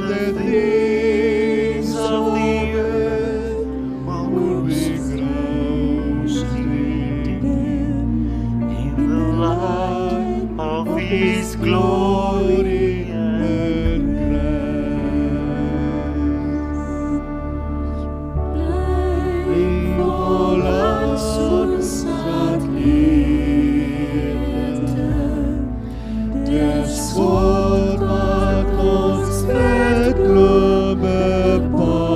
the things of the earth will be grossly in the light of His glory and grace. Leave all us that leven, der soort wat ons met gloed bepaalt.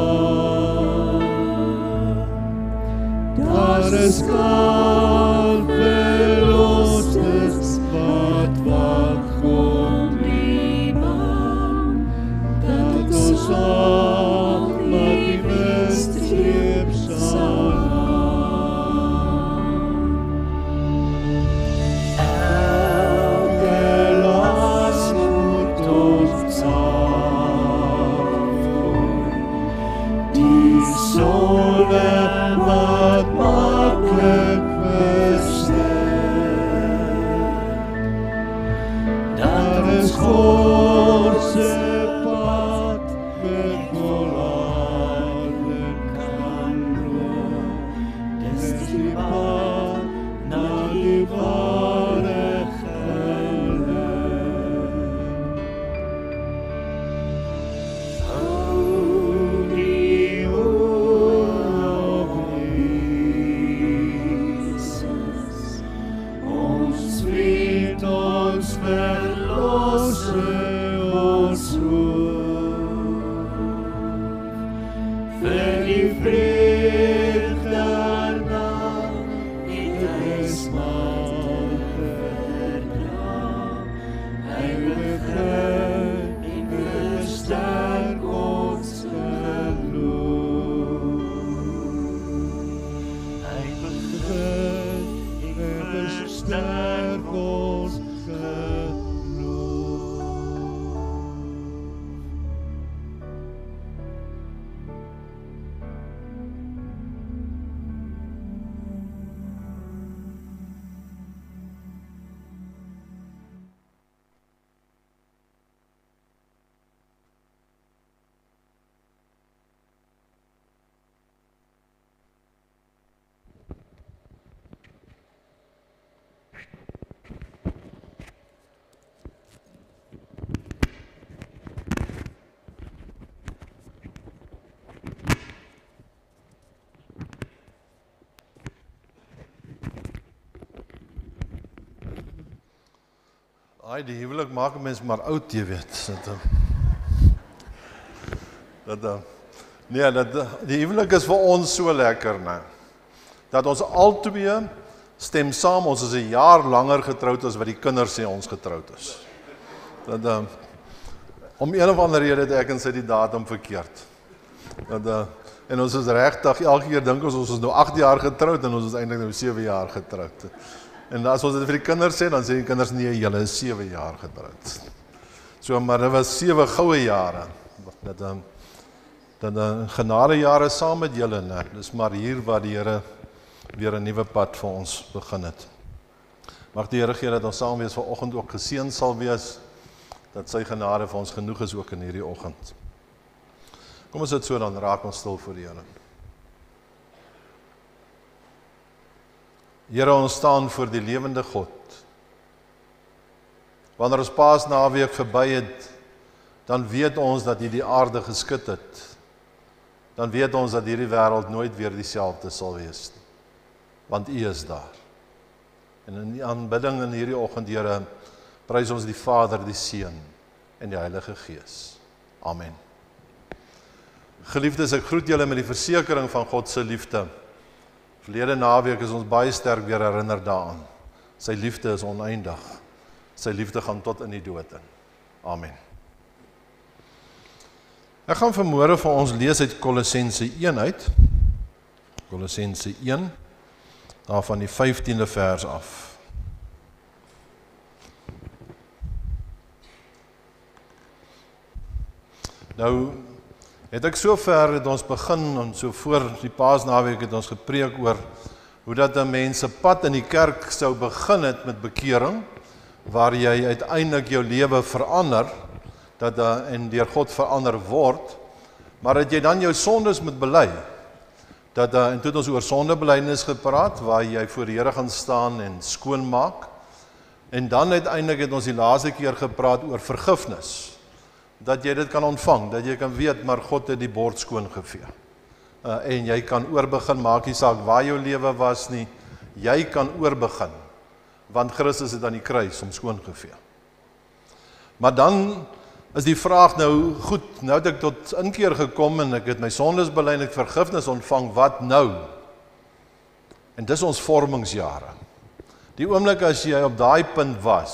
Daar is kaal verlosters wat God liefhad, dat ons al wat die misstreep sal elke las moet ons afgooi, die sonde wat maklik daar is God se pad met volharding kan loop. Dis die pad na die ware geluk. Hou die oor op Jesus, ons vriend, ons verlosser, ons hoop. Vir die vrede daarna, niet hy smaak verdra. Hy begin en versterk ons geloof. Hy begin en versterk ons geloof. Die huwelik maak 'n mens maar oud, jy weet. Die huwelik is vir ons so lekker, né? Dat ons albei stem saam, ons is 'n jaar langer getroud as wat die kinders sê ons getroud is. Om een of ander rede het ek en sy die datum verkeerd. En ons is regtig, elke keer dink ons is nou 8 jaar getroud en ons is eintlik nou 7 jaar getroud. En as ons dit vir die kinders sê, dan sê die kinders nee, julle is 7 jaar getroud. So, maar dit was 7 goue jare. Dat genadejare saam met julle, né? Dis maar hier waar die Here weer 'n nuwe pad vir ons begin het. Mag die Here gee dat ons saam wees vanoggend ook geseën sal wees, dat sy genade vir ons genoeg is ook in hierdie oggend. Kom ons sit so, dan raak ons stil voor die Here. Here, ons staan voor die lewende God. Wanneer ons Paasnaweek verby het, dan weet ons dat U die aarde geskit het. Dan weet ons dat hierdie wêreld nooit weer dieselfde sal wees nie. Want U is daar. En in die aanbidding in hierdie oggend, Here, prys ons die Vader, die Seun en die Heilige Gees. Amen. Geliefdes, ek groet julle met die versekering van God se liefde. Verlede naweek is ons baie sterk weer herinner daaraan. Sy liefde is oneindig. Sy liefde gaan tot in die dood in. Amen. Ek gaan vanmôre vir ons lees uit Kolossense 1 uit. Kolossense 1, daar van die 15de vers af. Nou, het ek sover het ons begin, en so voor die Paasnaweek het ons gepreek oor hoe dat 'n mens se pad in die kerk sou begin het met bekering, waar jy uiteindelik jou lewe verander, en deur God verander word, maar dat jy dan jou sondes moet bely. En toe het ons oor sondebelydenis gepraat, waar jy voor die Here gaan staan en skoon maak. En dan uiteindelik het ons die laaste keer gepraat oor vergifnis. Dat jy dit kan ontvang, dat jy kan weet, maar God het die bord skoon gevee. En jy kan oorbegin, maak nie saak waar jou lewe was nie, jy kan oorbegin, want Christus het aan die kruis om skoon gevee. Maar dan is die vraag nou, goed, nou het ek tot inkeer gekom en ek het my sondes bely en ek vergifnis ontvang, wat nou? En dis ons vormingsjare. Die oomblik as jy op daai punt was,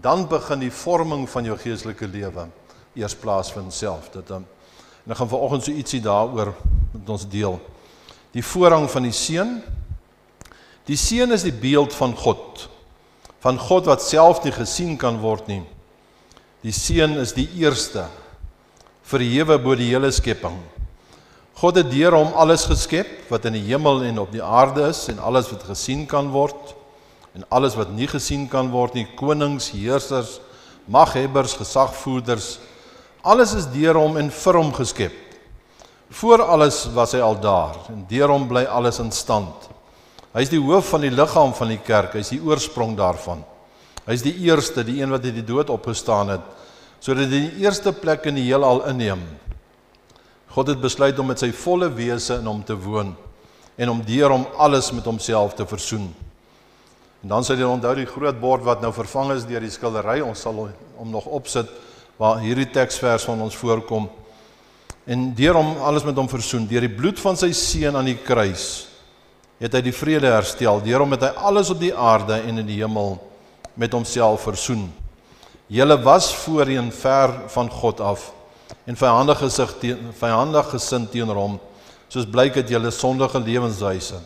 dan begin die vorming van jou geestelike lewe eers plaasvind self. En ek gaan vanoggend so ietsie daaroor met ons deel. Die voorrang van die seun. Die seun is die beeld van God wat self nie gesien kan word nie. Die seun is die eerste, verhewe bo die hele skepping. God het deur hom alles geskep, wat in die hemel en op die aarde is, en alles wat gesien kan word, en alles wat nie gesien kan word nie, konings, heersers, maghebbers, gesagvoerders, alles is deur hom en vir hom geskep. Voor alles was hy al daar, en deur hom bly alles in stand. Hy is die hoof van die liggaam van die kerk, hy is die oorsprong daarvan. Hy is die eerste, die een wat uit die dood opgestaan het, sodat hy die eerste plek in die heelal inneem. God het besluit om met sy volle wese in hom te woon, en om deur hom alles met homself te versoen. En dan sal jy onthou die groot bord wat nou vervang is deur die skildery, ons sal hom nog opsit, waar hierdie teksvers van ons voorkom, en deur hom alles met hom versoen, deur die bloed van sy seun aan die kruis, het hy die vrede herstel, deur hom het hy alles op die aarde en in die hemel met homself versoen. Julle was voorheen ver van God af, en vyandig gesind teenoor hom, soos blyk uit julle sondige lewenswyse.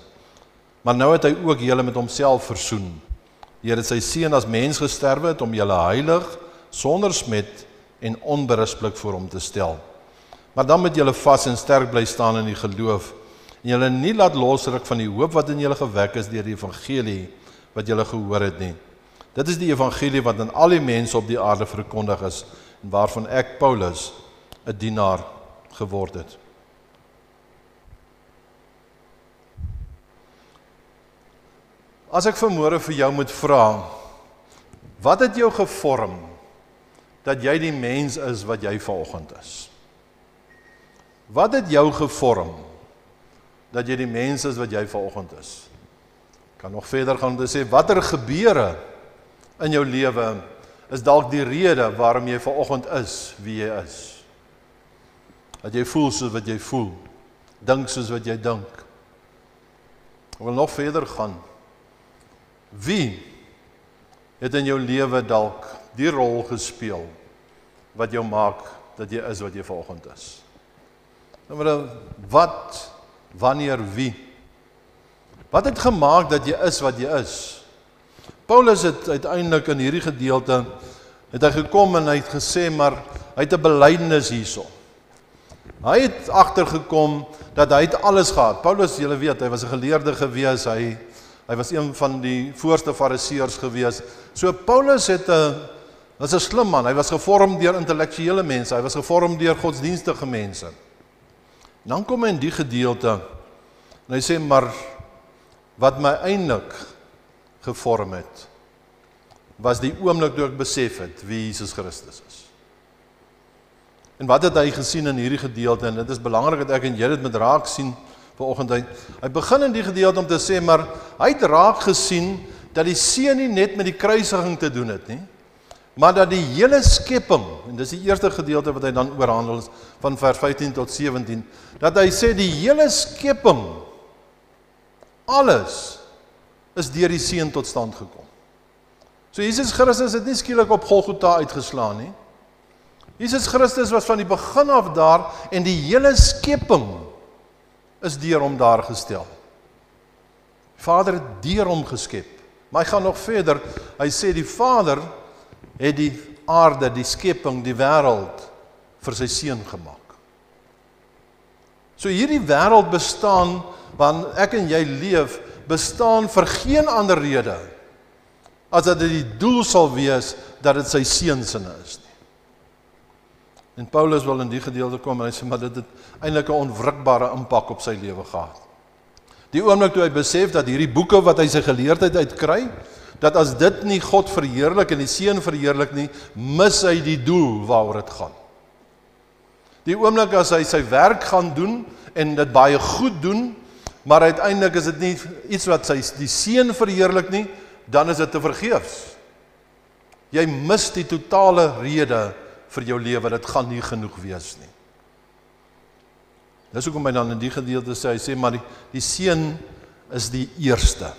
Maar nou het hy ook julle met homself versoen. Deur het sy seun as mens gesterwe het om julle heilig, sonder smet en onberispelik voor hom te stel. Maar dan moet julle vas en sterk bly staan in die geloof, en julle nie laat losruk van die hoop wat in julle gewek is deur die evangelie wat julle gehoor het nie. Dit is die evangelie wat aan al die mense op die aarde verkondig is, en waarvan ek, Paulus, 'n dienaar geword het. As ek vanmôre vir jou moet vra, wat het jou gevorm, dat jy die mens is wat jy vanoggend is? Wat het jou gevorm, dat jy die mens is wat jy vanoggend is? Ek kan nog verder gaan om te sê, watter gebeure in jou lewe is dalk die rede waarom jy vanoggend is wie jy is? Dat jy voel soos wat jy voel, dink soos wat jy dink. Ek wil nog verder gaan. Wie het in jou lewe dalk die rol gespeel wat jou maak dat jy is wat jy vanoggend is? Wat, wanneer, wie? Wat het gemaak dat jy is wat jy is? Paulus het uiteindelik in hierdie gedeelte het hy gekom en hy het gesê, maar hy het 'n belydenis hierso. Hy het agtergekom dat hy het alles gehad. Paulus, julle weet, hy was 'n geleerde gewees, hy was een van die voorste fariseërs gewees. So Paulus was 'n slim man, hy was gevorm deur intellektuele mense, hy was gevorm deur godsdienstige mense. En dan kom hy in die gedeelte, en hy sê, maar wat my eintlik gevorm het, was die oomblik toe ek besef het wie Jesus Christus is. En wat het hy gesien in hierdie gedeelte, en dit is belangrik dat ek en jy dit met raak sien vanoggend. Hy begin in die gedeelte om te sê, maar hy het raak gesien dat die seun nie net met die kruisiging te doen het nie, maar dat die hele skepping, en dis die eerste gedeelte wat hy dan oorhandel van vers 15 tot 17, dat hy sê die hele skepping, alles is deur die seun tot stand gekom. So Jesus Christus het nie skielik op Golgotha uitgeslaan nie. Jesus Christus was van die begin af daar, en die hele skepping is deur hom daar gestel. Vader het deur hom geskep. Maar hy gaan nog verder, hy sê die Vader het die aarde, die skepping, die wêreld vir sy seun gemaak. So hierdie wêreld bestaan, waarin ek en jy leef, bestaan vir geen ander rede as dat dit die doel sal wees dat dit sy seun se is nie. En Paulus wil in die gedeelte kom en hy sê, maar dit het eintlik 'n onwrikbare impak op sy lewe gehad. Die oomblik toe hy besef dat hierdie boeke wat hy sy geleerdheid uitkry, dat as dit nie God verheerlik en die Seun verheerlik nie, mis hy die doel waaroor dit gaan. Die oomblik as hy sy werk gaan doen en dit baie goed doen, maar uiteindelik is dit nie iets wat die Seun verheerlik nie, dan is dit te vergeefs. Jy mis die totale rede vir jou lewe, dit gaan nie genoeg wees nie. Dis hoekom hy dan in die gedeelte sê, hy sê, maar die Seun is die eerste.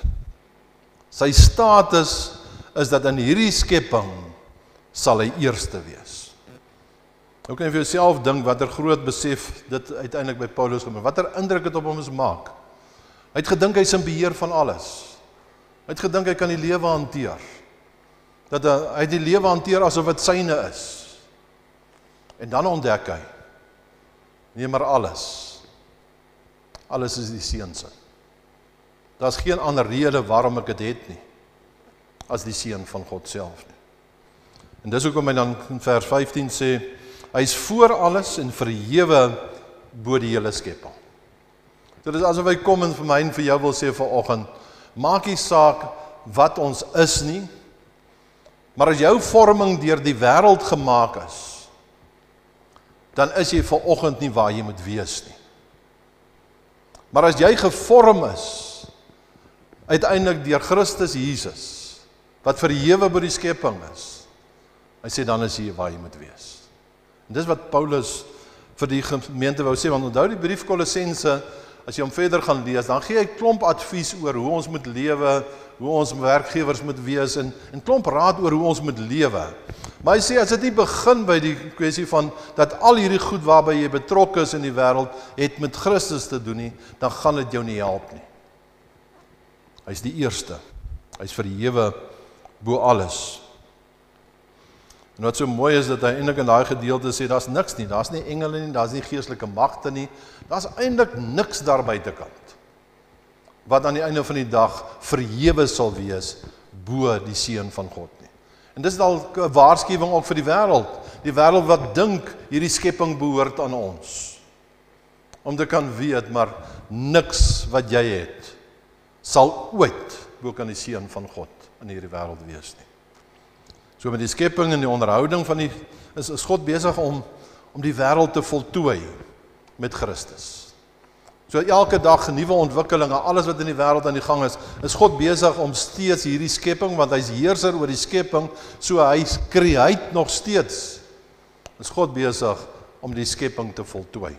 Sy status is dat in hierdie skepping sal hy eerste wees. Nou kan jy vir jouself dink, watter groot besef dit uiteindelik by Paulus gemaak, watter indruk het op hom maak. Hy het gedink hy is in beheer van alles. Hy het gedink hy kan die lewe hanteer. Dat hy die lewe hanteer asof dit syne is. En dan ontdek hy, nee, maar alles is die Seun se. Daar's geen ander rede waarom ek dit het nie, as die Seun van God self nie. En dis hoekom hy dan in vers 15 sê, hy is voor alles en verhewe bo die hele skepping. Dit is asof hy kom en vir my en vir jou wil sê vanoggend, maak nie saak wat ons is nie, maar as jou vorming deur die wêreld gemaak is, dan is jy vanoggend nie waar jy moet wees nie. Maar as jy gevorm is, uiteindelik deur Christus Jesus, wat verhewe bo die skepping is, hy sê dan is jy waar jy moet wees. En dis wat Paulus vir die gemeente wou sê, want onthou die brief Kolossense, as jy hom verder gaan lees, dan gee hy klomp advies oor hoe ons moet lewe, hoe ons werkgewers moet wees, en klomp raad oor hoe ons moet lewe. Maar hy sê, as dit nie begin by die kwessie van, dat al hierdie goed waarby jy betrokke is in die wêreld, het met Christus te doen nie, dan gaan dit jou nie help nie. Hy is die eerste, hy is verhewe bo alles. En wat so mooi is, dat hy eintlik in daai gedeelte sê, daar's niks nie, daar's nie engele nie, daar's nie geestelike magte nie, daar's eintlik niks daar buitekant, wat aan die einde van die dag verhewe sal wees, bo die Seun van God nie. En dis al 'n waarskuwing ook vir die wêreld wat dink, hierdie skepping behoort aan ons, om te kan weet, maar niks wat jy het, sal ooit bo kan die Seun van God in hierdie wêreld wees nie. So met die skepping en die onderhouding van is God besig om die wêreld te voltooi met Christus. So elke dag nuwe ontwikkelinge, alles wat in die wêreld aan die gang is God besig om steeds hierdie skepping, want hy's heerser oor die skepping, so hy create nog steeds. Is God besig om die skepping te voltooi.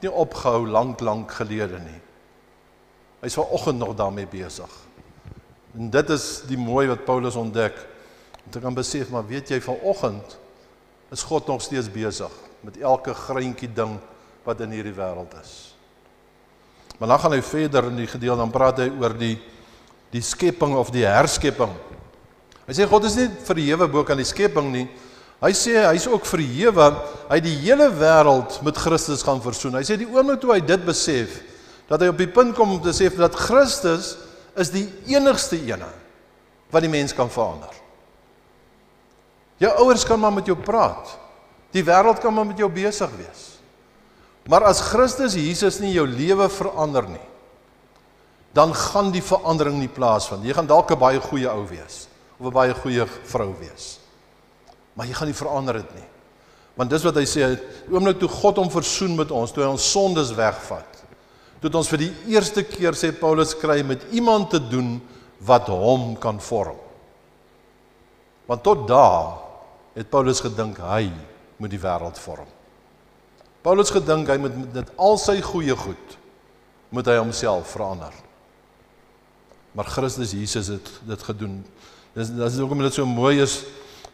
Nie opgehou lank gelede nie. Hy's vanoggend nog daarmee besig. En dit is die mooi wat Paulus ontdek. Om te kan besef, maar weet jy, vanoggend is God nog steeds besig met elke greintjie ding wat in hierdie wêreld is. Maar dan gaan hy verder in die gedeelte, dan praat hy oor die skepping of die herskepping. Hy sê God is nie verhewe bo kan die skepping nie. Hy sê hy is ook verhewe, hy het die hele wêreld met Christus gaan versoen. Hy sê die oomblik toe hy dit besef, dat hy op die punt kom om te sê dat Christus is die enigste ene wat die mens kan verander. Jou ouers kan maar met jou praat. Die wêreld kan maar met jou besig wees. Maar as Christus Jesus nie jou lewe verander nie, dan gaan die verandering nie plaasvind. Jy gaan dalk 'n baie goeie ou wees, of 'n baie goeie vrou wees. Maar jy gaan nie verander dit nie. Want dis wat hy sê, die oomblik toe God hom versoen met ons, toe hy ons sondes wegvat, toe ons vir die eerste keer, sê Paulus, kry met iemand te doen wat hom kan vorm. Want tot daar het Paulus gedink, hy moet die wêreld vorm. Paulus gedink, hy moet dit al sy goeie goed, moet hy homself verander. Maar Christus Jesus het dit gedoen. Dis ook omdat dit so mooi is,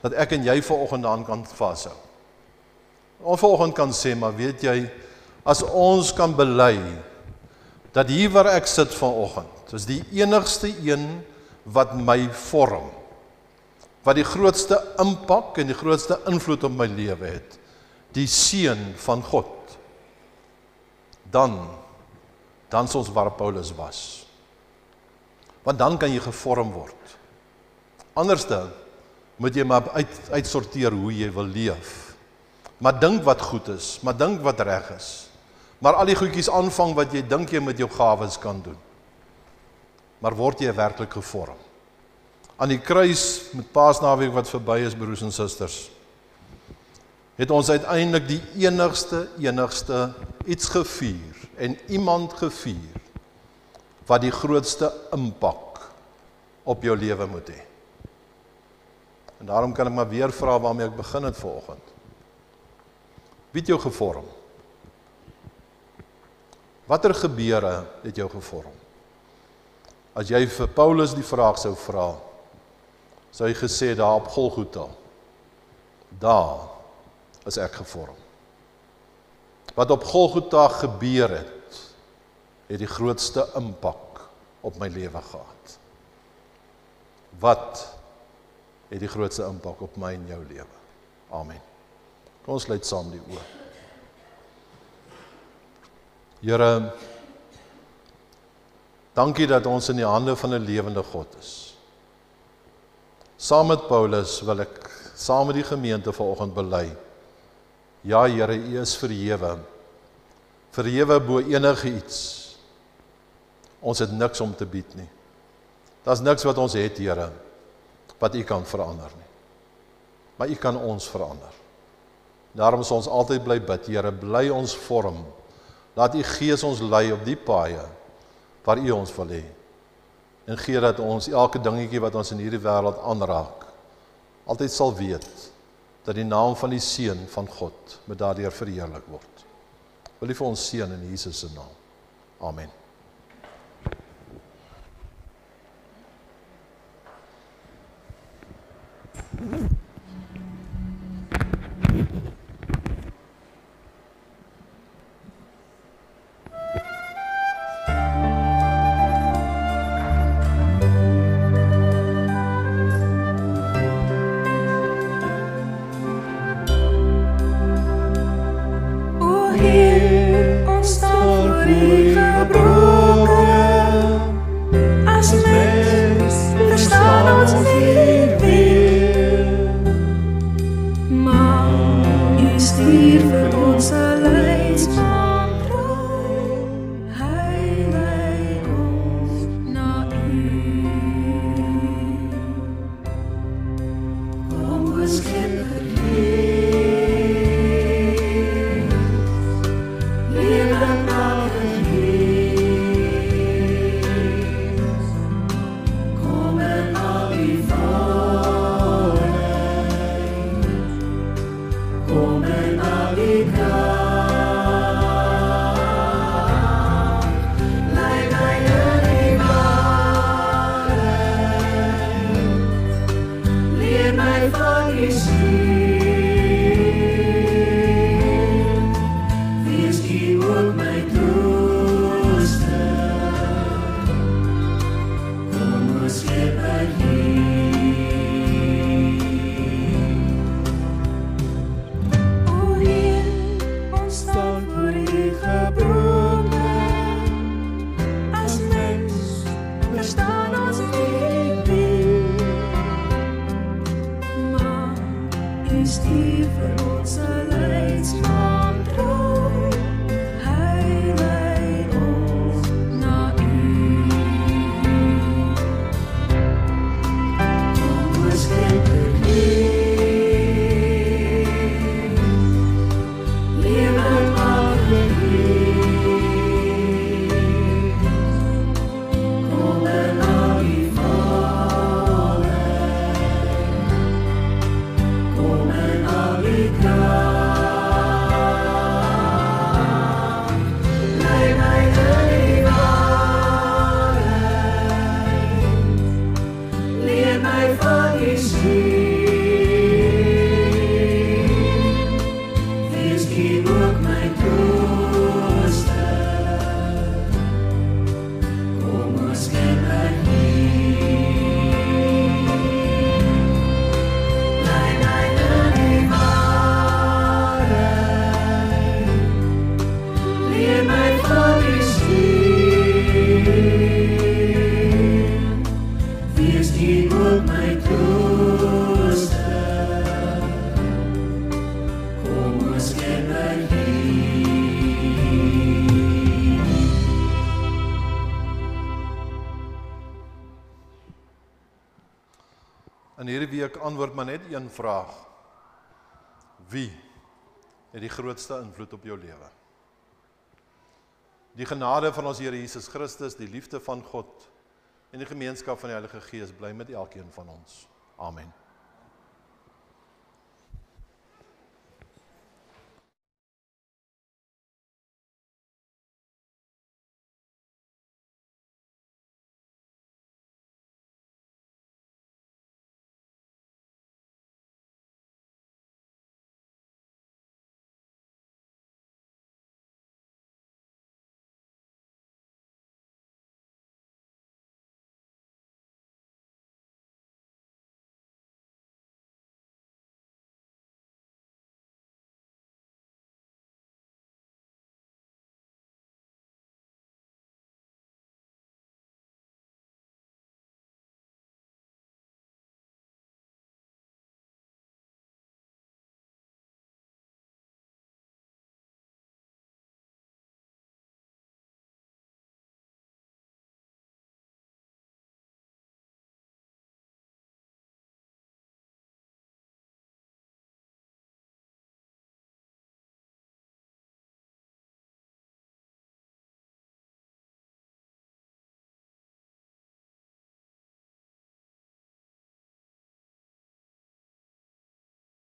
dat ek en jy vanoggend daaraan kan vashou. Ons vanoggend kan sê, maar weet jy, as ons kan bely, dat hier waar ek sit vanoggend, is die enigste een wat my vorm, wat die grootste impak en die grootste invloed op my lewe het, die Seun van God, dan is ons waar Paulus was. Want dan kan jy gevorm word. Anderste moet jy maar uitsorteer hoe jy wil leef. Maar dink wat goed is, maar dink wat reg is. Maar al die goedjies aanvang wat jy dink jy met jou gawes kan doen. Maar word jy werklik gevorm? Aan die kruis met Paasnaweek wat verby is, broers en susters, het ons uiteindelik die enigste iets gevier en iemand gevier wat die grootste impak op jou lewe moet hê. En daarom kan ek maar weer vra waarmee ek begin het vanoggend. Wie het jou gevorm? Watter gebeure het jou gevorm? As jy vir Paulus die vraag sou vra, sou hy gesê daar op Golgotha, daar is ek gevorm. Wat op Golgotha gebeur het die grootste impak op my lewe gehad. Wat het die grootste impak op my en jou lewe? Amen. Kom ons sluit saam die oë. Here, dankie dat ons in die hande van 'n lewende God is. Saam met Paulus wil ek saam met die gemeente vanoggend bely. Ja, Here, U is verhewe bo enige iets. Ons het niks om te bied nie. Daar's niks wat ons het, Here, wat U kan verander nie. Maar U kan ons verander. Daarom sal ons altyd bly bid, Here, bly ons vorm. Laat U Gees ons lei op die paaie waar U ons wil hê. En gee dat ons elke dingetjie wat ons in hierdie wêreld aanraak, altyd sal weet dat die naam van die Seun van God met daardeur verheerlik word. Wil U vir ons seën in Jesus se naam. Amen. In hierdie week antwoord maar net een vraag. Wie het die grootste invloed op jou lewe? Die genade van ons Here Jesus Christus, die liefde van God en die gemeenskap van die Heilige Gees bly met elkeen van ons. Amen.